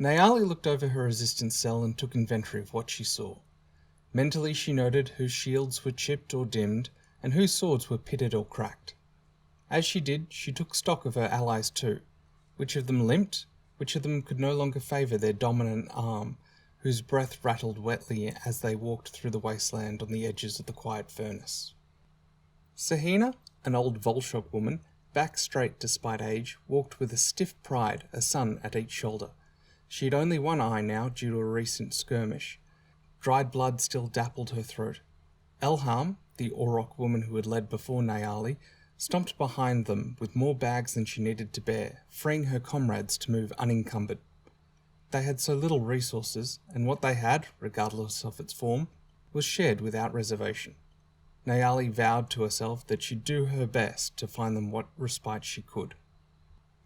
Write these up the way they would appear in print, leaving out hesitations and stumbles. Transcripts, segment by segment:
Nayali looked over her resistance cell and took inventory of what she saw. Mentally she noted whose shields were chipped or dimmed, and whose swords were pitted or cracked. As she did, she took stock of her allies too. Which of them limped? Which of them could no longer favour their dominant arm, whose breath rattled wetly as they walked through the wasteland on the edges of the quiet furnace? Sahina, an old Volshok woman, back straight despite age, walked with a stiff pride, a son at each shoulder. She had only one eye now due to a recent skirmish. Dried blood still dappled her throat. Elham, the Auroch woman who had led before Nayali, stomped behind them with more bags than she needed to bear, freeing her comrades to move unencumbered. They had so little resources, and what they had, regardless of its form, was shared without reservation. Nayali vowed to herself that she'd do her best to find them what respite she could.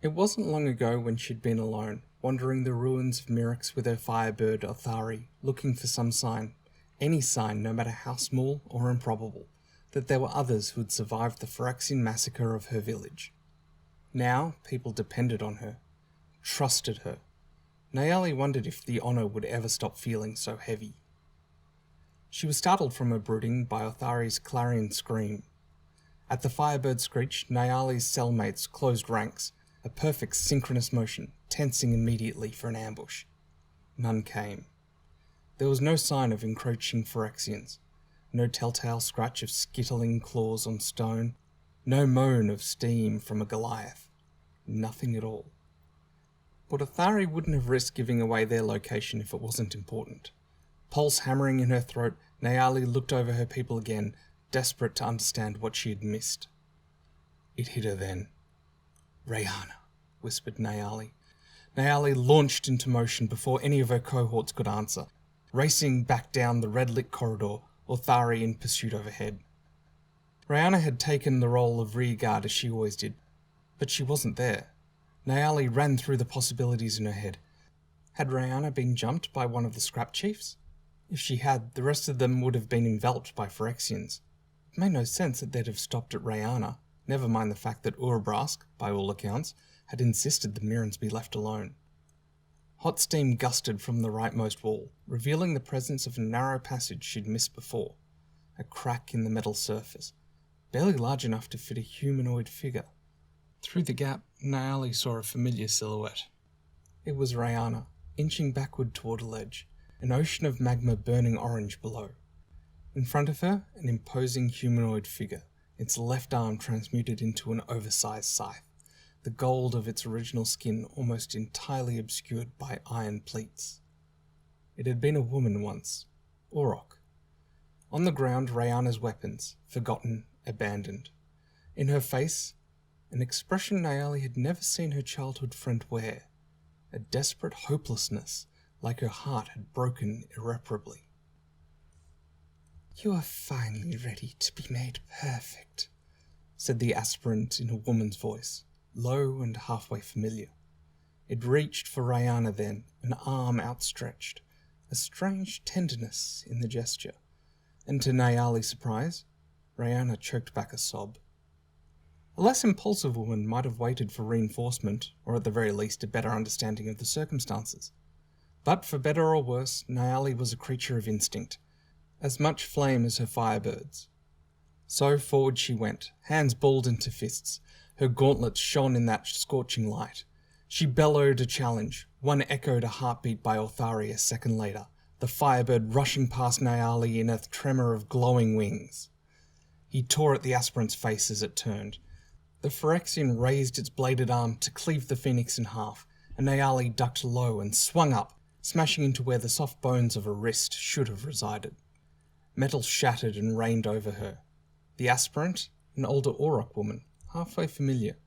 It wasn't long ago when she'd been alone, wandering the ruins of Myrix with her firebird Othari, looking for some sign, any sign no matter how small or improbable, that there were others who had survived the Phyrexian massacre of her village. Now people depended on her, trusted her. Nayali wondered if the honour would ever stop feeling so heavy. She was startled from her brooding by Othari's clarion scream. At the firebird's screech, Nayali's cellmates closed ranks, a perfect synchronous motion, tensing immediately for an ambush. None came. There was no sign of encroaching Phyrexians, no telltale scratch of skittling claws on stone, no moan of steam from a Goliath. Nothing at all. But Othari wouldn't have risked giving away their location if it wasn't important. Pulse hammering in her throat, Nayali looked over her people again, desperate to understand what she had missed. It hit her then. "Rayana," whispered Nayali. Nayali launched into motion before any of her cohorts could answer, racing back down the red-lit corridor, Othari in pursuit overhead. Rayana had taken the role of rearguard as she always did, but she wasn't there. Nayali ran through the possibilities in her head. Had Rayana been jumped by one of the scrap chiefs? If she had, the rest of them would have been enveloped by Phyrexians. It made no sense that they'd have stopped at Rayana, never mind the fact that Urabrask, by all accounts, had insisted the Mirrans be left alone. Hot steam gusted from the rightmost wall, revealing the presence of a narrow passage she'd missed before, a crack in the metal surface, barely large enough to fit a humanoid figure. Through the gap, Nayali saw a familiar silhouette. It was Rayana, inching backward toward a ledge, an ocean of magma burning orange below. In front of her, an imposing humanoid figure, its left arm transmuted into an oversized scythe, the gold of its original skin almost entirely obscured by iron pleats. It had been a woman once, Auroch. On the ground, Rayana's weapons, forgotten, abandoned. In her face, an expression Nayali had never seen her childhood friend wear, a desperate hopelessness, like her heart had broken irreparably. "You are finally ready to be made perfect," said the aspirant in a woman's voice, low and halfway familiar. It reached for Rayana then, an arm outstretched, a strange tenderness in the gesture, and to Nayali's surprise, Rayana choked back a sob. A less impulsive woman might have waited for reinforcement, or at the very least a better understanding of the circumstances. But for better or worse, Nayali was a creature of instinct, as much flame as her firebirds. So forward she went, hands balled into fists. Her gauntlets shone in that scorching light. She bellowed a challenge, one echoed a heartbeat by Othari a second later, the firebird rushing past Nayali in a tremor of glowing wings. He tore at the aspirant's face as it turned. The Phyrexian raised its bladed arm to cleave the phoenix in half, and Nayali ducked low and swung up, smashing into where the soft bones of her wrist should have resided. Metal shattered and rained over her. The aspirant, an older Auroch woman, halfway familiar,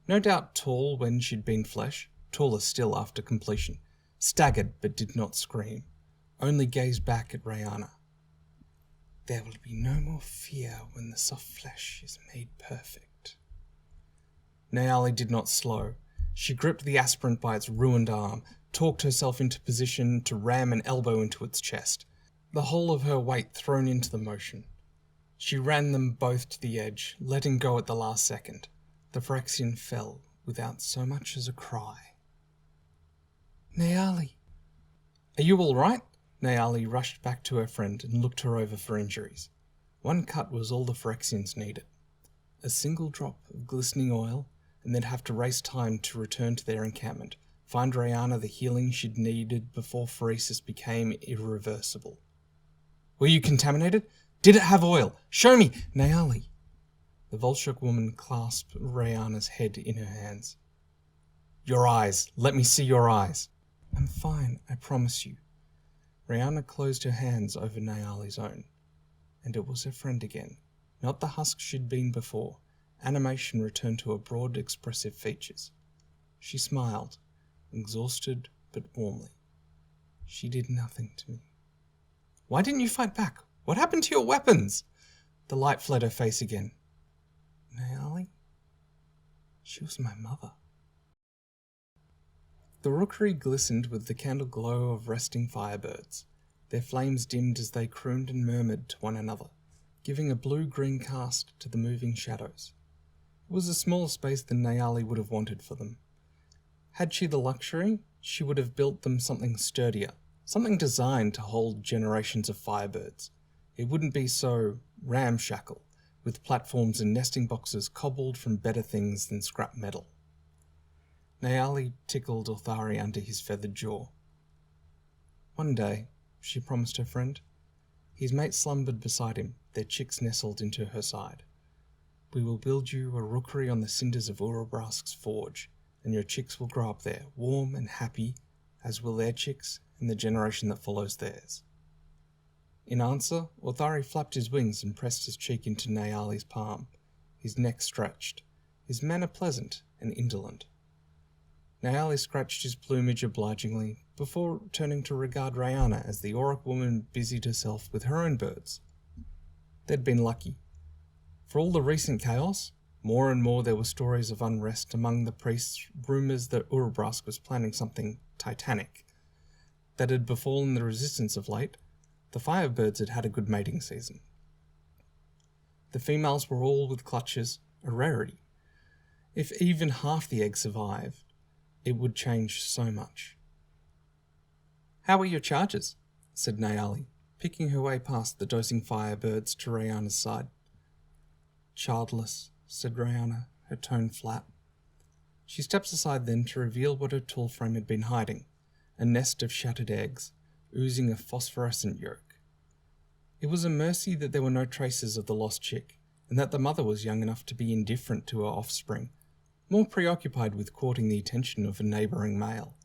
no doubt tall when she'd been flesh, taller still after completion, staggered but did not scream, only gazed back at Rayana. "There will be no more fear when the soft flesh is made perfect." Nayali did not slow. She gripped the aspirant by its ruined arm, talked herself into position to ram an elbow into its chest, the whole of her weight thrown into the motion. She ran them both to the edge, letting go at the last second. The Phyrexian fell without so much as a cry. "Nayali," Are you all right? Nayali rushed back to her friend and looked her over for injuries. One cut was all the Phyrexians needed. A single drop of glistening oil, and they'd have to race time to return to their encampment, find Rayana the healing she'd needed before Phyresis became irreversible. Were you contaminated? Did it have oil? Show me! Nayali! The Volshok woman clasped Rayana's head in her hands. Your eyes! Let me see your eyes! I'm fine, I promise you. Rayana closed her hands over Nayali's own, and it was her friend again. Not the husk she'd been before. Animation returned to her broad, expressive features. She smiled, exhausted but warmly. She did nothing to me. Why didn't you fight back? What happened to your weapons? The light fled her face again. Nayali? She was my mother. The rookery glistened with the candle glow of resting firebirds. Their flames dimmed as they crooned and murmured to one another, giving a blue-green cast to the moving shadows. It was a smaller space than Nayali would have wanted for them. Had she the luxury, she would have built them something sturdier, something designed to hold generations of firebirds. It wouldn't be so ramshackle, with platforms and nesting boxes cobbled from better things than scrap metal. Nayali tickled Orthari under his feathered jaw. One day, she promised her friend. His mate slumbered beside him, their chicks nestled into her side. We will build you a rookery on the cinders of Urabrask's forge, and your chicks will grow up there, warm and happy, as will their chicks and the generation that follows theirs. In answer, Orthari flapped his wings and pressed his cheek into Nayali's palm, his neck stretched, his manner pleasant and indolent. Nayali scratched his plumage obligingly before turning to regard Rayana as the Auric woman busied herself with her own birds. They'd been lucky. For all the recent chaos, more and more there were stories of unrest among the priests, rumours that Urabrask was planning something titanic. That had befallen the resistance of late, the firebirds had had a good mating season. The females were all with clutches, a rarity. If even half the eggs survived, it would change so much. How are your charges? Said Nayali, picking her way past the dozing firebirds to Rayana's side. Childless, said Rayana, her tone flat. She steps aside then to reveal what her tall frame had been hiding, a nest of shattered eggs, oozing a phosphorescent yolk. It was a mercy that there were no traces of the lost chick, and that the mother was young enough to be indifferent to her offspring, more preoccupied with courting the attention of a neighbouring male.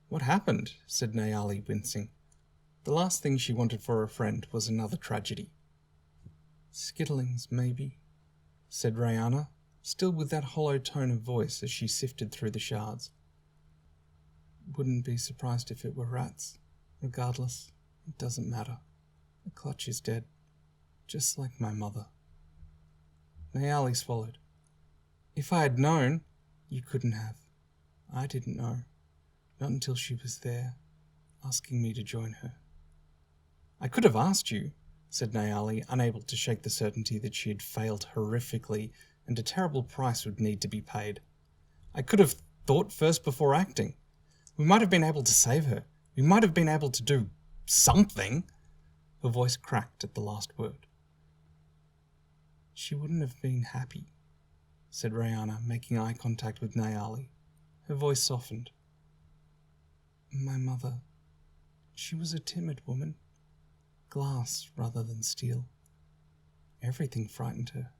What happened? Said Nayali, wincing. The last thing she wanted for her friend was another tragedy. Skittlings, maybe, said Rayana, still with that hollow tone of voice as she sifted through the shards. Wouldn't be surprised if it were rats. Regardless, it doesn't matter. The clutch is dead, just like my mother. Nayali swallowed. If I had known, you couldn't have. I didn't know. Not until she was there, asking me to join her. I could have asked you, said Nayali, unable to shake the certainty that she had failed horrifically and a terrible price would need to be paid. I could have thought first before acting. We might have been able to save her. We might have been able to do something. Her voice cracked at the last word. She wouldn't have been happy, said Rayana, making eye contact with Nayali. Her voice softened. My mother, she was a timid woman. Glass rather than steel. Everything frightened her.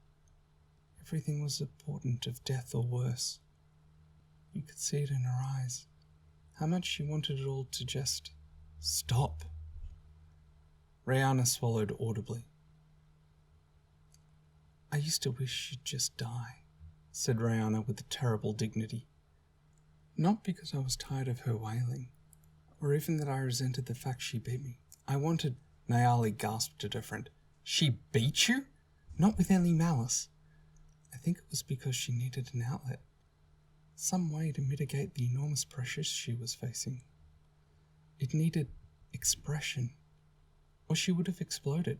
Everything was a portent of death or worse. You could see it in her eyes. How much she wanted it all to just stop. Rayana swallowed audibly. I used to wish she'd just die, said Rayana with a terrible dignity. Not because I was tired of her wailing, or even that I resented the fact she beat me. I wanted... Nayali gasped at her friend. She beat you? Not with any malice. I think it was because she needed an outlet. Some way to mitigate the enormous pressures she was facing. It needed expression, or she would have exploded.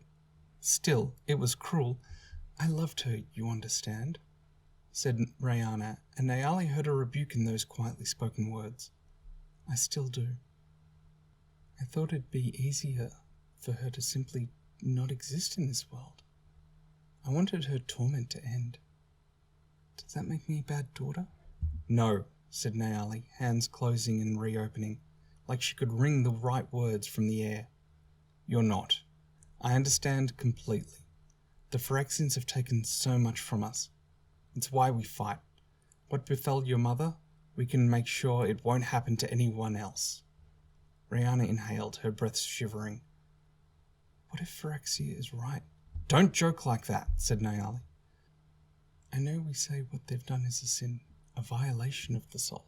Still, it was cruel. I loved her, you understand, said Rayana, and Nayali heard a rebuke in those quietly spoken words. I still do. I thought it'd be easier for her to simply not exist in this world. I wanted her torment to end. Does that make me a bad daughter? No, said Nayali, hands closing and reopening, like she could wring the right words from the air. You're not. I understand completely. The Phyrexians have taken so much from us. It's why we fight. What befell your mother, we can make sure it won't happen to anyone else. Rihanna inhaled, her breath shivering. What if Phyrexia is right? Don't joke like that, said Nayali. I know we say what they've done is a sin, a violation of the soul.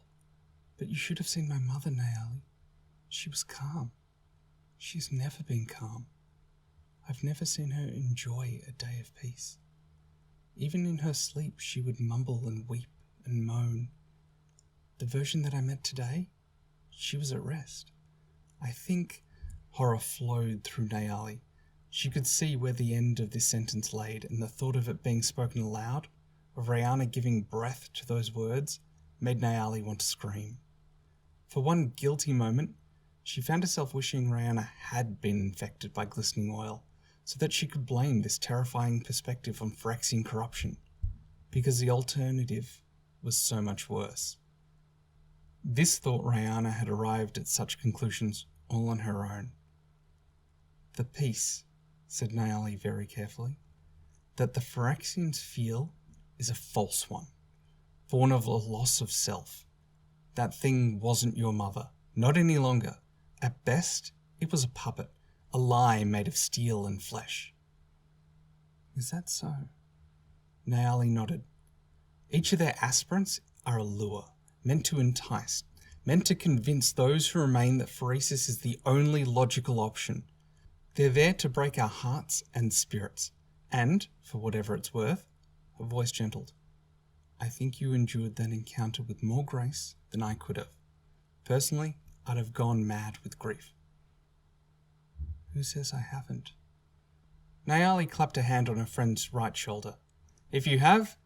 But you should have seen my mother, Nayali. She was calm. She's never been calm. I've never seen her enjoy a day of peace. Even in her sleep, she would mumble and weep and moan. The version that I met today, she was at rest. I think horror flowed through Nayali. She could see where the end of this sentence laid, and the thought of it being spoken aloud, of Rihanna giving breath to those words, made Nayali want to scream. For one guilty moment, she found herself wishing Rihanna had been infected by glistening oil, so that she could blame this terrifying perspective on Phyrexian corruption, because the alternative was so much worse. This thought Rihanna had arrived at such conclusions all on her own. The peace, said Nayali very carefully, that the Phyrexians feel is a false one, born of a loss of self. That thing wasn't your mother, not any longer. At best, it was a puppet, a lie made of steel and flesh. Is that so? Nayali nodded. Each of their aspirants are a lure, meant to entice, meant to convince those who remain that Phyrexia is the only logical option. They're there to break our hearts and spirits, and, for whatever it's worth, her voice gentled, I think you endured that encounter with more grace than I could have. Personally, I'd have gone mad with grief. Who says I haven't? Nayali clapped a hand on her friend's right shoulder. If you have,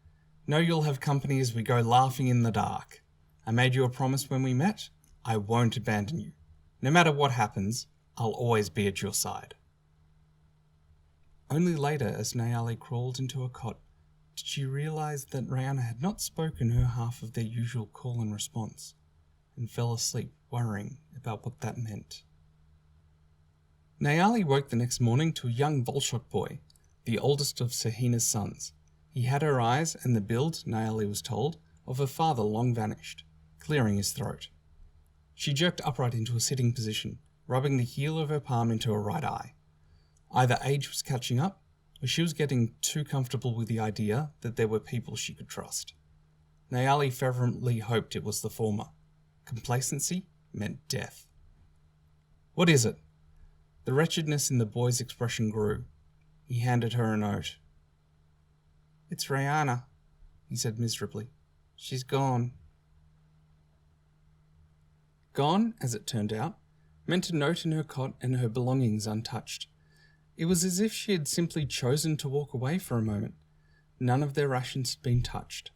know you'll have company as we go laughing in the dark. I made you a promise when we met. I won't abandon you. No matter what happens, I'll always be at your side. Only later, as Nayali crawled into a cot, did she realise that Rihanna had not spoken her half of their usual call and response, and fell asleep worrying about what that meant. Nayali woke the next morning to a young Volshok boy, the oldest of Sahina's sons. He had her eyes and the build, Nayali was told, of her father long vanished, clearing his throat. She jerked upright into a sitting position, rubbing the heel of her palm into her right eye. Either age was catching up, or she was getting too comfortable with the idea that there were people she could trust. Nayali fervently hoped it was the former. Complacency meant death. What is it? The wretchedness in the boy's expression grew. He handed her a note. It's Rihanna, he said miserably. She's gone. Gone, as it turned out, meant a note in her cot and her belongings untouched. It was as if she had simply chosen to walk away for a moment. None of their rations had been touched.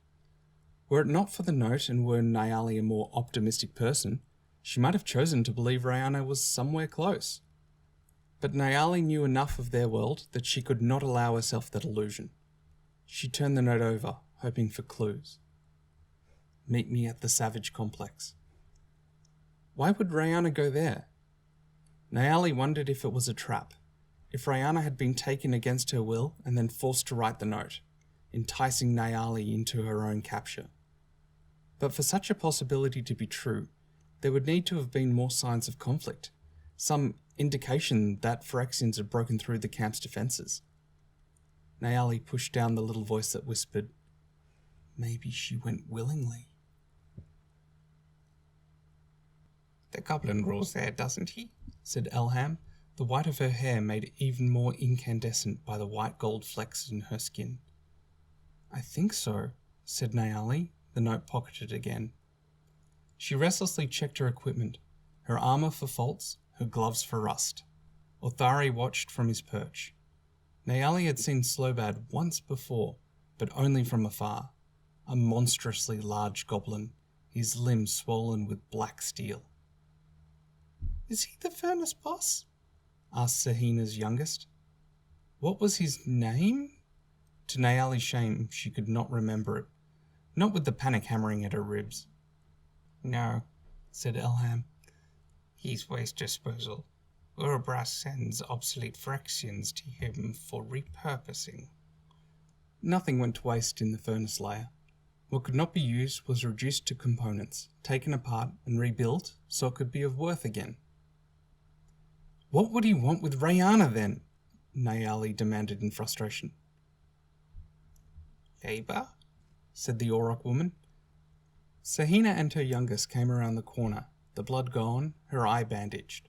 Were it not for the note and were Nayali a more optimistic person, she might have chosen to believe Rihanna was somewhere close. But Nayali knew enough of their world that she could not allow herself that illusion. She turned the note over, hoping for clues. Meet me at the Savage Complex. Why would Rihanna go there? Nayali wondered if it was a trap, if Rihanna had been taken against her will and then forced to write the note, enticing Nayali into her own capture. But for such a possibility to be true, there would need to have been more signs of conflict, some indication that Phyrexians had broken through the camp's defences. Nayali pushed down the little voice that whispered, Maybe she went willingly. The goblin rules there, doesn't he? Said Elham, the white of her hair made even more incandescent by the white gold flecks in her skin. I think so, said Nayali, the note pocketed again. She restlessly checked her equipment, her armour for faults, her gloves for rust. Othari watched from his perch. Nayali had seen Slobad once before, but only from afar, a monstrously large goblin, his limbs swollen with black steel. Is he the furnace boss? Asked Sahina's youngest. What was his name? To Nayali's shame, she could not remember it, not with the panic hammering at her ribs. No, said Elham. He's waste disposal. Urabras sends obsolete Phyrexians to him for repurposing. Nothing went to waste in the furnace layer. What could not be used was reduced to components, taken apart and rebuilt so it could be of worth again. What would he want with Rayana then? Nayali demanded in frustration. Labour? Said the Auroch woman. Sahina and her youngest came around the corner, the blood gone, her eye bandaged.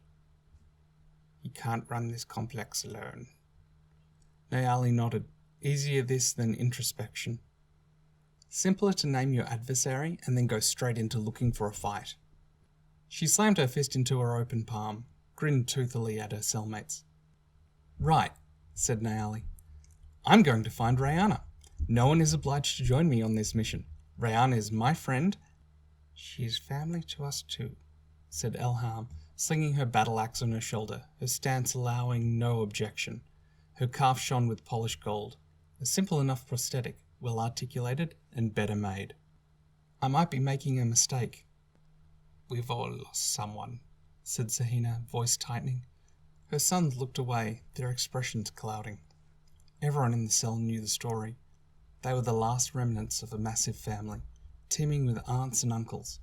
He can't run this complex alone. Nayali nodded. Easier this than introspection. Simpler to name your adversary and then go straight into looking for a fight. She slammed her fist into her open palm, grinned toothily at her cellmates. Right, said Nayali. I'm going to find Rayana. No one is obliged to join me on this mission. Rayana is my friend. She is family to us too, said Elham, slinging her battle axe on her shoulder, her stance allowing no objection. Her calf shone with polished gold, a simple enough prosthetic, well articulated and better made. I might be making a mistake. We've all lost someone, said Sahina, voice tightening. Her sons looked away, their expressions clouding. Everyone in the cell knew the story. They were the last remnants of a massive family, teeming with aunts and uncles.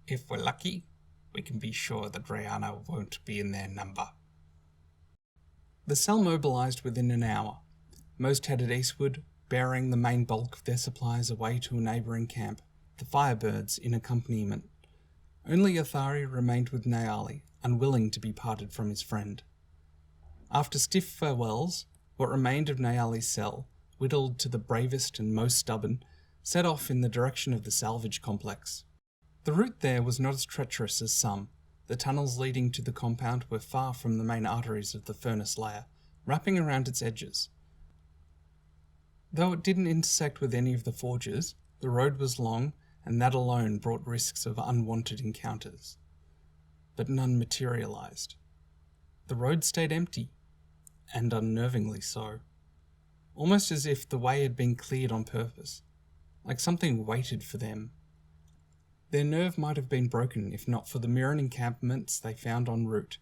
If we're lucky, we can be sure that Rayana won't be in their number. The cell mobilized within an hour. Most headed eastward, bearing the main bulk of their supplies away to a neighbouring camp, the Firebirds in accompaniment. Only Athari remained with Nayali, unwilling to be parted from his friend. After stiff farewells, what remained of Nayali's cell, whittled to the bravest and most stubborn, set off in the direction of the salvage complex. The route there was not as treacherous as some. The tunnels leading to the compound were far from the main arteries of the furnace layer, wrapping around its edges. Though it didn't intersect with any of the forges, the road was long, and that alone brought risks of unwanted encounters. But none materialized. The road stayed empty, and unnervingly so. Almost as if the way had been cleared on purpose, like something waited for them. Their nerve might have been broken if not for the mirrored encampments they found en route,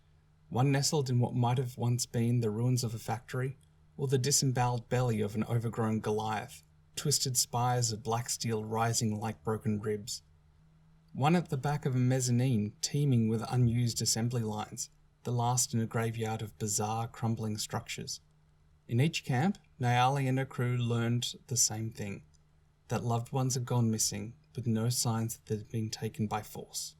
one nestled in what might have once been the ruins of a factory, or the disemboweled belly of an overgrown Goliath, twisted spires of black steel rising like broken ribs. One at the back of a mezzanine teeming with unused assembly lines, the last in a graveyard of bizarre, crumbling structures. In each camp, Nayali and her crew learned the same thing, that loved ones had gone missing, with no signs that they'd been taken by force.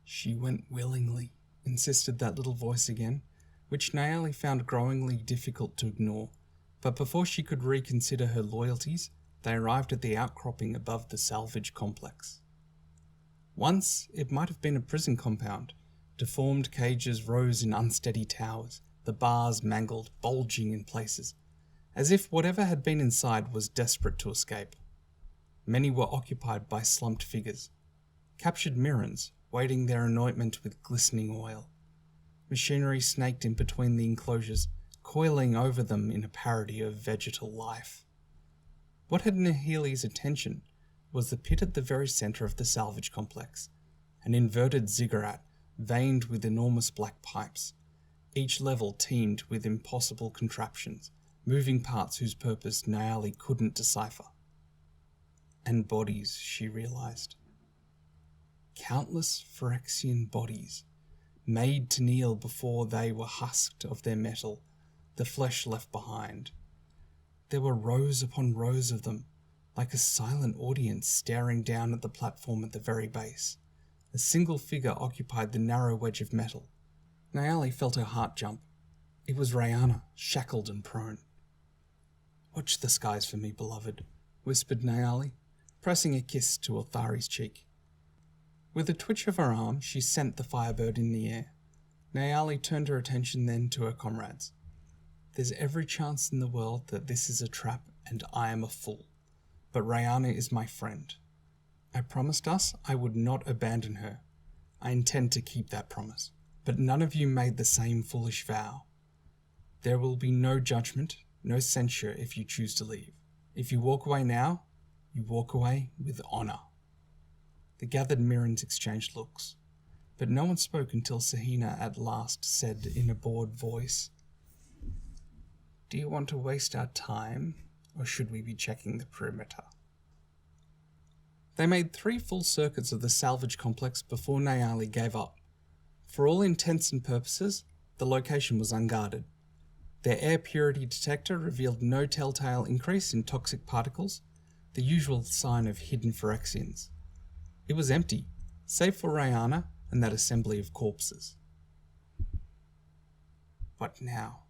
She went willingly, insisted that little voice again, which Nayali found growingly difficult to ignore, but before she could reconsider her loyalties, they arrived at the outcropping above the salvage complex. Once, it might have been a prison compound. Deformed cages rose in unsteady towers, the bars mangled, bulging in places, as if whatever had been inside was desperate to escape. Many were occupied by slumped figures, captured Mirrans, waiting their anointment with glistening oil. Machinery snaked in between the enclosures, coiling over them in a parody of vegetal life. What had Nahili's attention was the pit at the very centre of the salvage complex, an inverted ziggurat veined with enormous black pipes, each level teemed with impossible contraptions, moving parts whose purpose Nayali couldn't decipher. And bodies, she realised. Countless Phyrexian bodies, made to kneel before they were husked of their metal, the flesh left behind. There were rows upon rows of them, like a silent audience staring down at the platform at the very base. A single figure occupied the narrow wedge of metal. Nayali felt her heart jump. It was Rayana, shackled and prone. "Watch the skies for me, beloved," whispered Nayali, pressing a kiss to Athari's cheek. With a twitch of her arm, she sent the Firebird in the air. Nayali turned her attention then to her comrades. "There's every chance in the world that this is a trap and I am a fool, but Rayana is my friend. I promised us I would not abandon her. I intend to keep that promise, but none of you made the same foolish vow. There will be no judgment, no censure if you choose to leave. If you walk away now, you walk away with honor." The gathered Mirrans exchanged looks, but no one spoke until Sahina at last said in a bored voice, "Do you want to waste our time, or should we be checking the perimeter?" They made 3 full circuits of the salvage complex before Nayali gave up. For all intents and purposes, the location was unguarded. Their air purity detector revealed no telltale increase in toxic particles, the usual sign of hidden Phyrexians. It was empty, save for Rayana and that assembly of corpses. "What now?"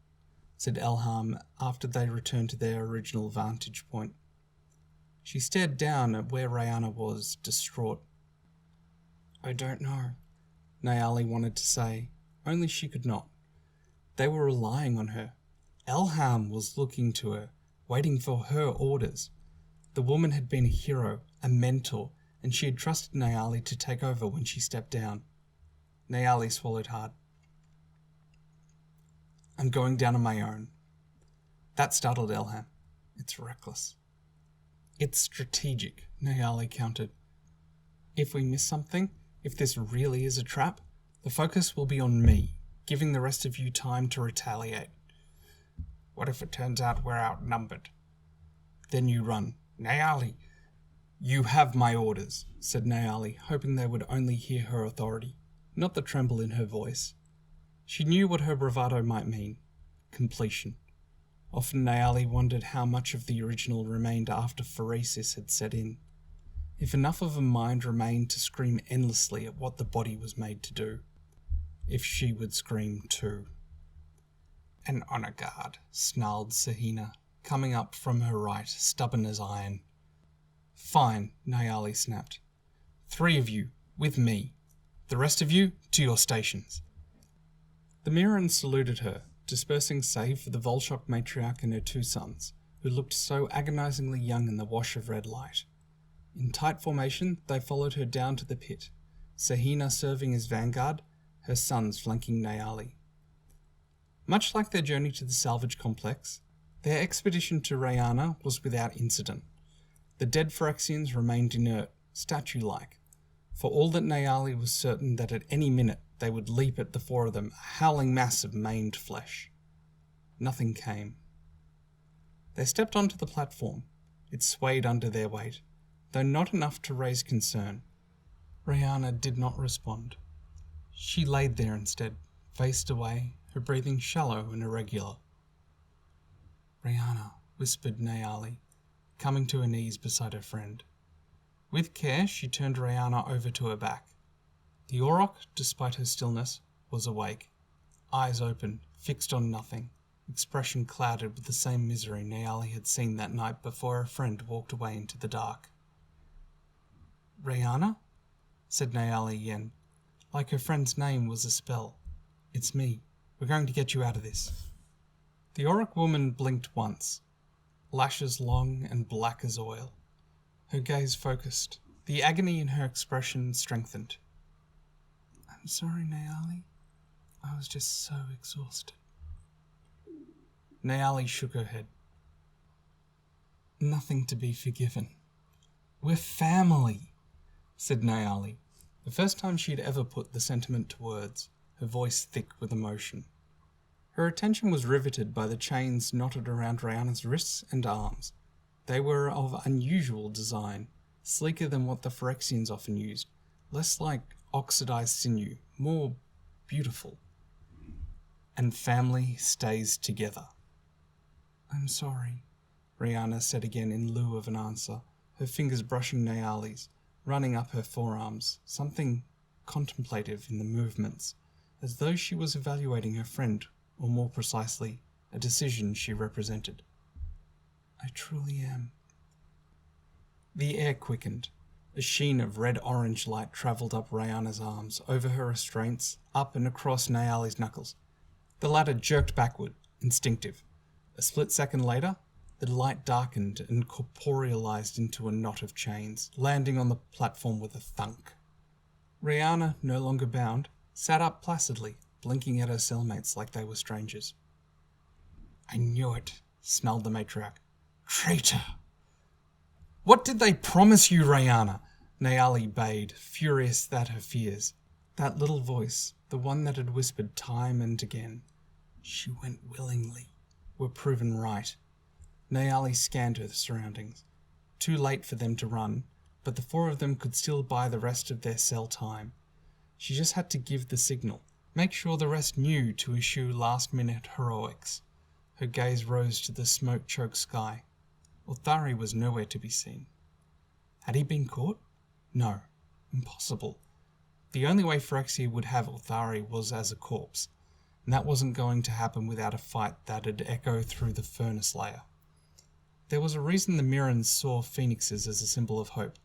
said Elham after they returned to their original vantage point. She stared down at where Rayana was, distraught. "I don't know," Nayali wanted to say, only she could not. They were relying on her. Elham was looking to her, waiting for her orders. The woman had been a hero, a mentor, and she had trusted Nayali to take over when she stepped down. Nayali swallowed hard. "I'm going down on my own." That startled Elham. "It's reckless." "It's strategic," Nayali countered. "If we miss something, if this really is a trap, the focus will be on me, giving the rest of you time to retaliate." "What if it turns out we're outnumbered?" "Then you run." "Nayali!" "You have my orders," said Nayali, hoping they would only hear her authority, not the tremble in her voice. She knew what her bravado might mean. Completion. Often Nayali wondered how much of the original remained after Phyrexia had set in. If enough of a mind remained to scream endlessly at what the body was made to do. If she would scream too. "An honor guard," snarled Sahina, coming up from her right, stubborn as iron. "Fine," Nayali snapped. 3 of you, with me. The rest of you, to your stations." The Mirrans saluted her, dispersing save for the Volshok matriarch and her 2 sons, who looked so agonizingly young in the wash of red light. In tight formation, they followed her down to the pit, Sahina serving as vanguard, her sons flanking Nayali. Much like their journey to the salvage complex, their expedition to Rayana was without incident. The dead Phyrexians remained inert, statue-like, for all that Nayali was certain that at any minute they would leap at the 4 of them, a howling mass of maimed flesh. Nothing came. They stepped onto the platform. It swayed under their weight, though not enough to raise concern. Rayana did not respond. She laid there instead, faced away, her breathing shallow and irregular. "Rayana," whispered Nayali, coming to her knees beside her friend. With care, she turned Rayana over to her back. The Auroch, despite her stillness, was awake, eyes open, fixed on nothing, expression clouded with the same misery Nayali had seen that night before her friend walked away into the dark. "Rayana?" said Nayali again, like her friend's name was a spell. "It's me. We're going to get you out of this." The Auroch woman blinked once, lashes long and black as oil. Her gaze focused, the agony in her expression strengthened. "I'm sorry, Nayali. I was just so exhausted." Nayali shook her head. "Nothing to be forgiven. We're family," said Nayali, the first time she had ever put the sentiment to words, her voice thick with emotion. Her attention was riveted by the chains knotted around Rayana's wrists and arms. They were of unusual design, sleeker than what the Phyrexians often used, less like oxidized sinew, more beautiful. "And family stays together." "I'm sorry," Rayana said again in lieu of an answer, her fingers brushing Nayali's, running up her forearms, something contemplative in the movements, as though she was evaluating her friend, or more precisely, a decision she represented. "I truly am." The air quickened. A sheen of red-orange light travelled up Rayana's arms, over her restraints, up and across Nayali's knuckles. The latter jerked backward, instinctive. A split second later, the light darkened and corporealized into a knot of chains, landing on the platform with a thunk. Rihanna, no longer bound, sat up placidly, blinking at her cellmates like they were strangers. "I knew it," snarled the matriarch. "Traitor!" "What did they promise you, Rihanna?" Nayali bayed, furious at her fears. That little voice, the one that had whispered time and again, "She went willingly," were proven right. Nayali scanned her surroundings. Too late for them to run, but the four of them could still buy the rest of their cell time. She just had to give the signal, make sure the rest knew to issue last-minute heroics. Her gaze rose to the smoke-choked sky. Orthari was nowhere to be seen. Had he been caught? No. Impossible. The only way Phyrexia would have Orthari was as a corpse, and that wasn't going to happen without a fight that'd echo through the furnace layer. There was a reason the Mirrans saw phoenixes as a symbol of hope,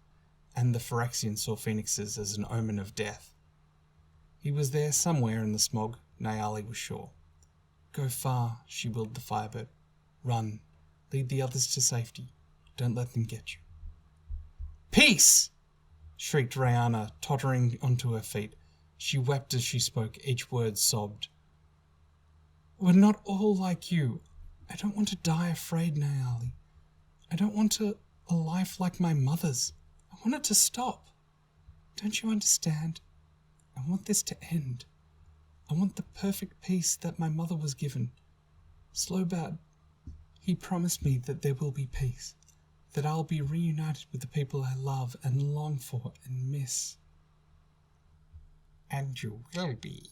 and the Phyrexians saw phoenixes as an omen of death. He was there somewhere in the smog, Nayali was sure. "Go far," she willed the Firebird. "Run. Lead the others to safety. Don't let them get you." "Peace!" shrieked Rihanna, tottering onto her feet. She wept as she spoke, each word sobbed. "We're not all like you. I don't want to die afraid, Nayali. I don't want a life like my mother's. I want it to stop. Don't you understand? I want this to end. I want the perfect peace that my mother was given. Slowbad, he promised me that there will be peace, that I'll be reunited with the people I love and long for and miss." "And you will be,"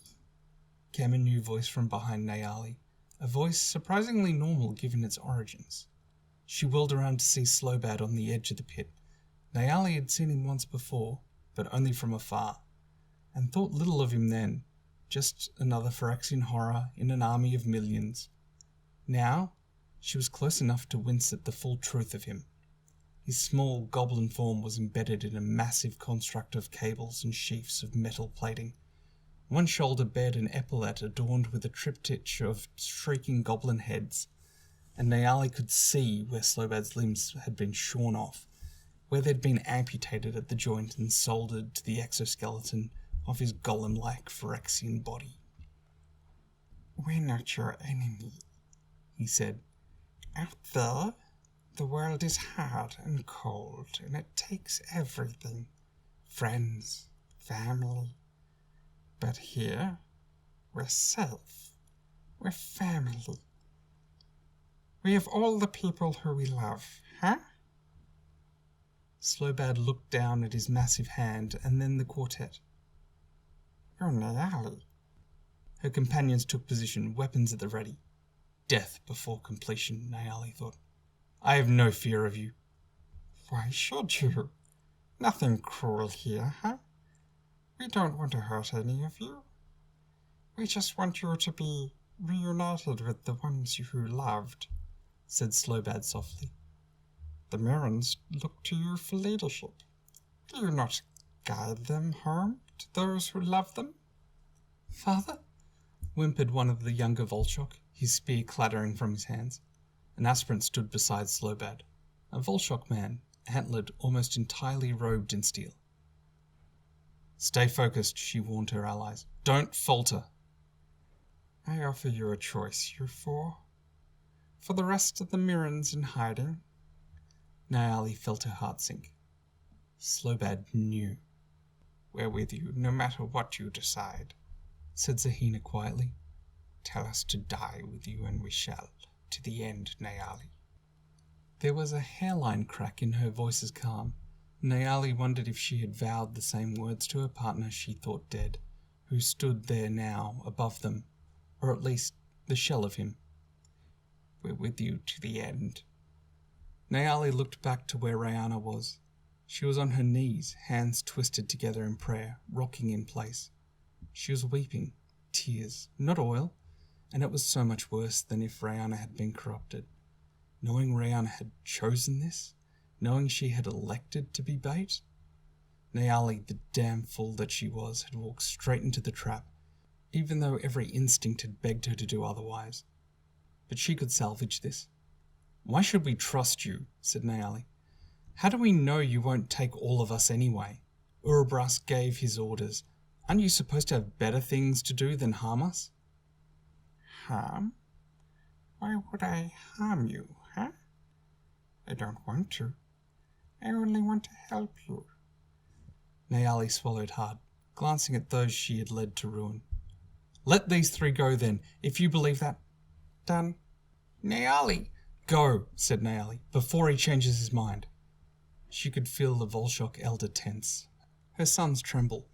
came a new voice from behind Nayali, a voice surprisingly normal given its origins. She whirled around to see Slowbad on the edge of the pit. Nayali had seen him once before, but only from afar, and thought little of him then, just another Phyrexian horror in an army of millions. Now, she was close enough to wince at the full truth of him. His small goblin form was embedded in a massive construct of cables and sheafs of metal plating. One shoulder bared an epaulette adorned with a triptych of shrieking goblin heads, and Nayali could see where Slowbad's limbs had been shorn off, where they'd been amputated at the joint and soldered to the exoskeleton of his golem-like Phyrexian body. "We're not your enemy," he said. "Out there, the world is hard and cold, and it takes everything. Friends, family. But here, we're safe. We're family. We have all the people who we love, huh?" Slowbad looked down at his massive hand and then the quartet. "You're Nayali." Her companions took position, weapons at the ready. Death before completion, Nayali thought. "I have no fear of you." "Why should you? Nothing cruel here, huh? We don't want to hurt any of you. We just want you to be reunited with the ones you loved," said Slowbad softly. "The Mirrans look to you for leadership. Do you not guide them home to those who love them?" "Father?" whimpered one of the younger Volchok, his spear clattering from his hands. An aspirant stood beside Slowbad, a Volchok man, antlered, almost entirely robed in steel. "Stay focused," she warned her allies. "Don't falter." "I offer you a choice, you four. For the rest of the Mirrans in hiding." Nayali felt her heart sink. Slowbad knew. "We're with you, no matter what you decide," said Zahina quietly. "Tell us to die with you, and we shall, to the end, Nayali." There was a hairline crack in her voice's calm. Nayali wondered if she had vowed the same words to her partner she thought dead, who stood there now, above them, or at least the shell of him. "We're with you to the end." Nayali looked back to where Rihanna was. She was on her knees, hands twisted together in prayer, rocking in place. She was weeping, tears, not oil, and it was so much worse than if Rihanna had been corrupted. Knowing Rihanna had chosen this, knowing she had elected to be bait. Nayali, the damn fool that she was, had walked straight into the trap, even though every instinct had begged her to do otherwise. But she could salvage this. "Why should we trust you?" said Nayali. "How do we know you won't take all of us anyway? Urubras gave his orders. Aren't you supposed to have better things to do than harm us? Harm? Why would I harm you, huh? I don't want to. I only want to help you. Nayali swallowed hard, glancing at those she had led to ruin. Let these three go then, if you believe that. Done. Nayali! Go, said Nayali, before he changes his mind. She could feel the Volshok elder tense. Her sons tremble,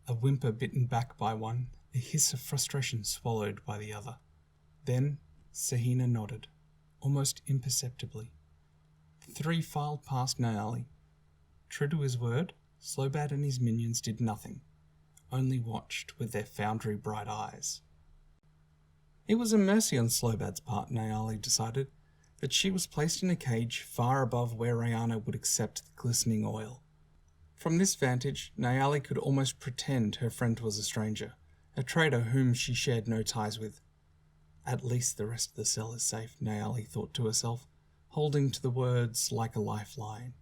a whimper bitten back by one, a hiss of frustration swallowed by the other. Then Sahina nodded, almost imperceptibly. The three filed past Nayali. True to his word, Slobad and his minions did nothing, only watched with their foundry bright eyes. It was a mercy on Slobad's part, Nayali decided, that she was placed in a cage far above where Rayana would accept the glistening oil. From this vantage, Nayali could almost pretend her friend was a stranger, a traitor whom she shared no ties with. At least the rest of the cell is safe, Nayali thought to herself, holding to the words like a lifeline.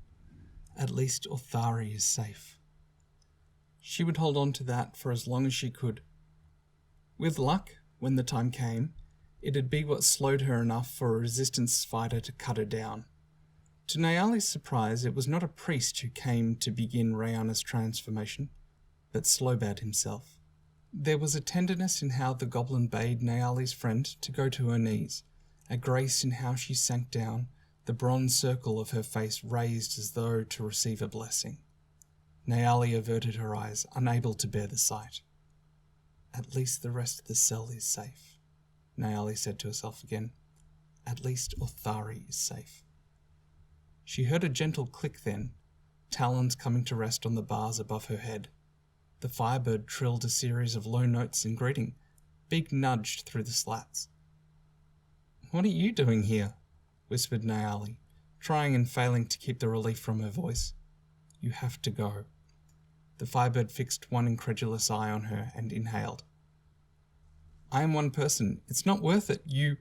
At least Othari is safe. She would hold on to that for as long as she could. With luck, when the time came, it'd be what slowed her enough for a resistance fighter to cut her down. To Nayali's surprise, it was not a priest who came to begin Rayana's transformation, but Slobad himself. There was a tenderness in how the goblin bade Nayali's friend to go to her knees, a grace in how she sank down, the bronze circle of her face raised as though to receive a blessing. Nayali averted her eyes, unable to bear the sight. At least the rest of the cell is safe, Nayali said to herself again. At least Othari is safe. She heard a gentle click then, talons coming to rest on the bars above her head. The firebird trilled a series of low notes in greeting, beak nudged through the slats. What are you doing here? Whispered Nayali, trying and failing to keep the relief from her voice. You have to go. The firebird fixed one incredulous eye on her and inhaled. I am one person. It's not worth it. You...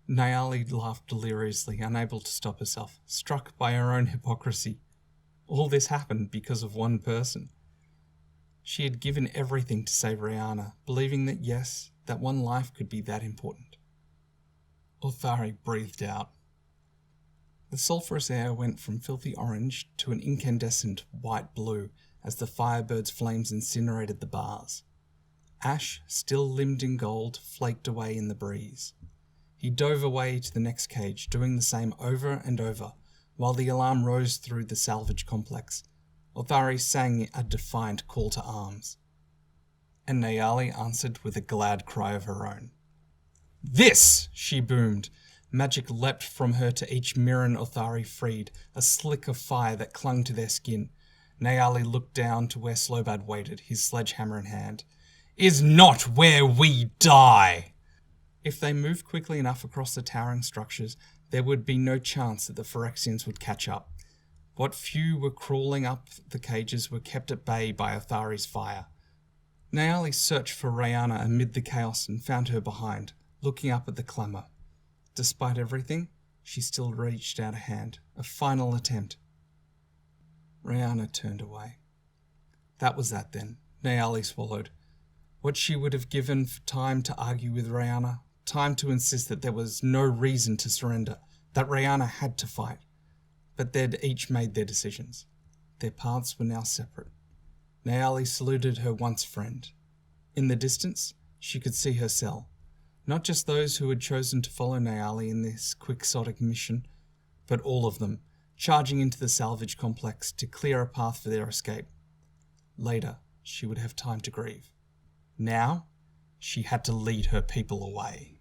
Nayali laughed deliriously, unable to stop herself, struck by her own hypocrisy. All this happened because of one person. She had given everything to save Rayana, believing that yes, that one life could be that important. Othari breathed out. The sulphurous air went from filthy orange to an incandescent white blue as the firebird's flames incinerated the bars. Ash, still limned in gold, flaked away in the breeze. He dove away to the next cage, doing the same over and over, while the alarm rose through the salvage complex. Othari sang a defiant call to arms. And Nayali answered with a glad cry of her own. This! She boomed. Magic leapt from her to each Mirren Othari freed, a slick of fire that clung to their skin. Nayali looked down to where Slobad waited, his sledgehammer in hand. Is not where we die! If they moved quickly enough across the towering structures, there would be no chance that the Phyrexians would catch up. What few were crawling up the cages were kept at bay by Othari's fire. Nayali searched for Rayana amid the chaos and found her behind, looking up at the clamour. Despite everything, she still reached out a hand, a final attempt. Rayana turned away. That was that then, Nayali swallowed. What she would have given for time to argue with Rayana, time to insist that there was no reason to surrender, that Rayana had to fight. But they'd each made their decisions. Their paths were now separate. Nayali saluted her once friend. In the distance, she could see her cell. Not just those who had chosen to follow Nayali in this quixotic mission, but all of them, charging into the salvage complex to clear a path for their escape. Later, she would have time to grieve. Now, she had to lead her people away.